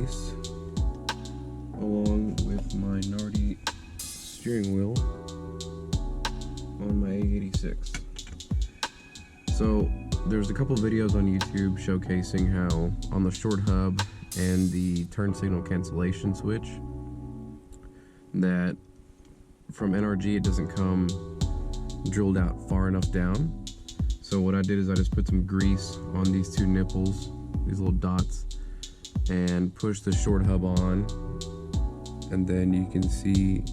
release along with my NRG steering wheel on my AE86. So there's a couple videos on YouTube showcasing how on the short hub and the turn signal cancellation switch that from NRG it doesn't come drilled out far enough down. So what I did is I just put some grease on these two nipples, these little dots, and pushed the short hub on, and then you can see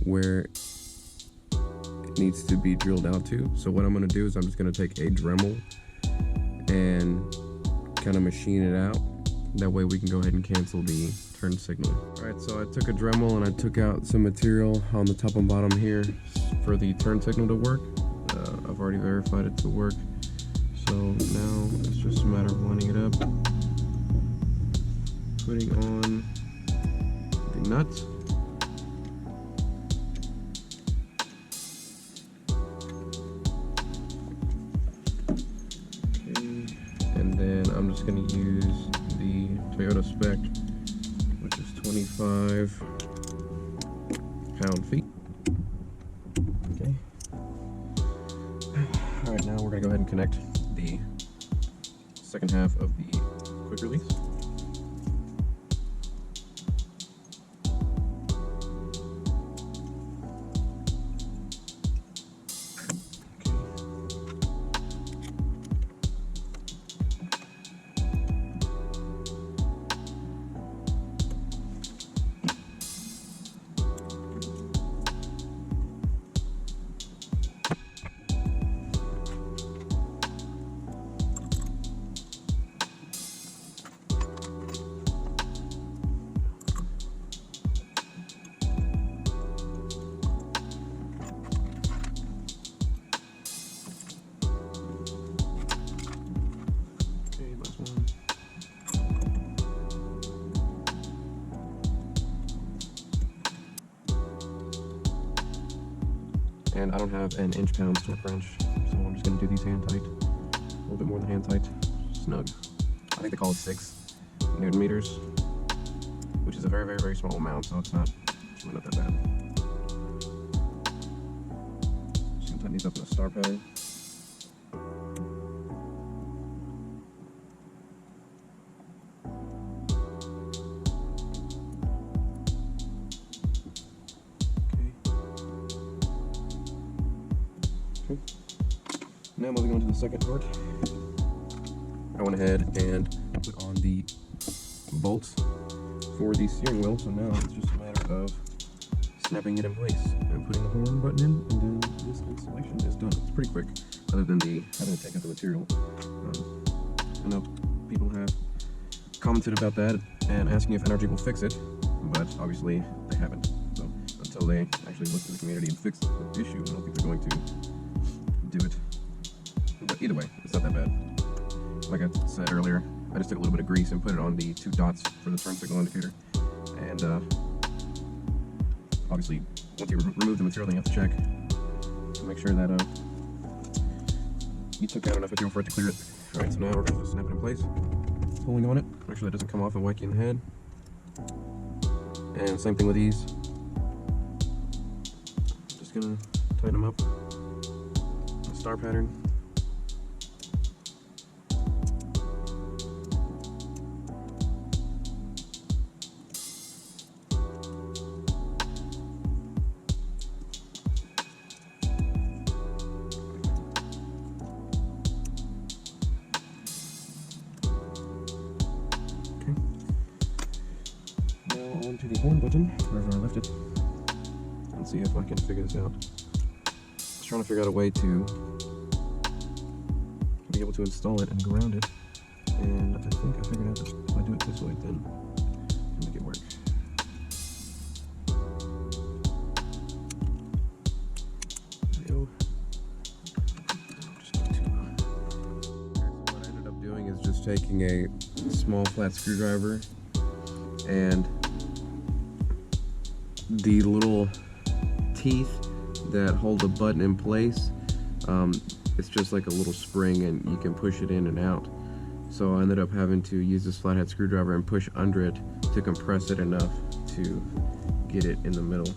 where it needs to be drilled out to. So what I'm going to do is I'm just going to take a Dremel and kind of machine it out. That way we can go ahead and cancel the turn signal. Alright, so I took a Dremel and I took out some material on the top and bottom here for the turn signal to work. I've already verified it to work, so now it's just a matter of lining it up, putting on the nuts, okay, and then I'm just going to use the Toyota spec, which is 25 pound-feet. Okay. Alright, now we're going to go ahead and connect the second half of the quick release. And I don't have an inch-pound torque wrench, so I'm just going to do these hand tight, a little bit more than hand tight, snug. I think they call it 6 Newton meters, which is a very, very, very small amount, so it's not that bad. Just going to tighten these up in a star pattern. Now moving on to the second part, I went ahead and put on the bolts for the steering wheel, so now it's just a matter of snapping it in place and putting the horn button in, and then this installation is done. It's pretty quick, other than the having to take out the material. I know people have commented about that and asking if NRG will fix it, but obviously they haven't. So until they actually look to the community and fix the issue, I don't think they're going to do it. But either way, it's not that bad. Like I said earlier, I just took a little bit of grease and put it on the 2 dots for the turn signal indicator. And obviously, once you remove the material, then you have to check to make sure that you took out enough material for it to clear it. Alright, so now we're going to just snap it in place, pulling on it, make sure that it doesn't come off and whack you in the head. And same thing with these. Just going to tighten them up. Star pattern. Okay. Now onto the horn button, wherever I left it. Let's see if I can figure this out. Trying to figure out a way to be able to install it and ground it, and I think I figured out that if I do it this way, then I'll make it work. There we go. So what I ended up doing is just taking a small flat screwdriver and the little teeth that hold the button in place. It's just like a little spring and you can push it in and out. So I ended up having to use this flathead screwdriver and push under it to compress it enough to get it in the middle.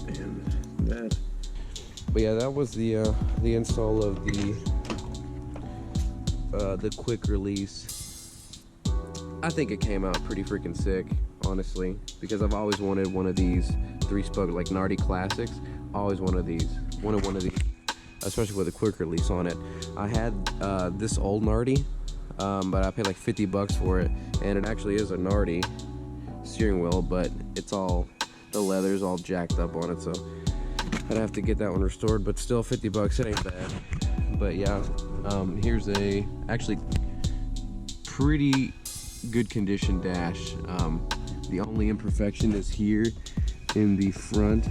And that. But yeah, that was the install of the quick release. I think it came out pretty freaking sick, honestly, because I've always wanted one of these 3-spoke like Nardi Classics. Always wanted one of these, especially with a quick release on it. I had this old Nardi, but I paid like 50 bucks for it, and it actually is a Nardi steering wheel, but it's all, the leather's all jacked up on it, so I'd have to get that one restored. But still, 50 bucks, it ain't bad. But yeah, here's a actually pretty good condition dash. The only imperfection is here in the front,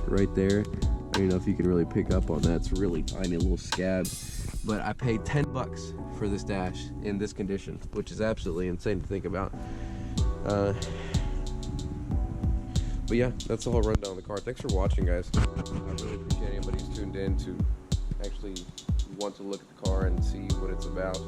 right there. I don't know if you can really pick up on that. It's a really tiny little scab. But I paid 10 bucks for this dash in this condition, which is absolutely insane to think about. But yeah, that's the whole rundown of the car. Thanks for watching, guys. I really appreciate anybody who's tuned in to actually want to look at the car and see what it's about.